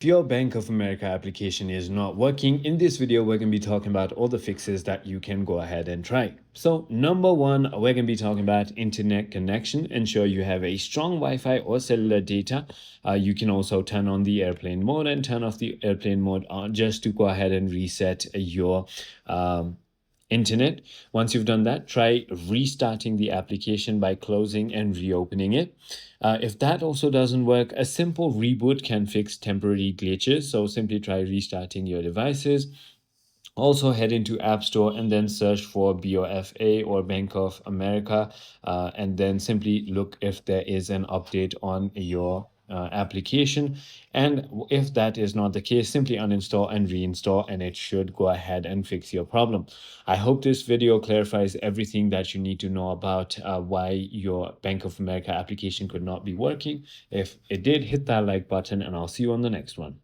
If your Bank of America application is not working, in this video, we're going to be talking about all the fixes that you can go ahead and try. So number one, we're going to be talking about internet connection. Ensure you have a strong Wi-Fi or cellular data. You can also turn on the airplane mode and turn off the airplane mode just to go ahead and reset your internet. Once you've done that, try restarting the application by closing and reopening it. If that also doesn't work, a simple reboot can fix temporary glitches. So simply try restarting your devices. Also head into App Store and then search for BofA or Bank of America, and then simply look if there is an update on your application. And if that is not the case, simply uninstall and reinstall, and it should go ahead and fix your problem. I hope this video clarifies everything that you need to know about why your Bank of America application could not be working. If it did, hit that like button, and I'll see you on the next one.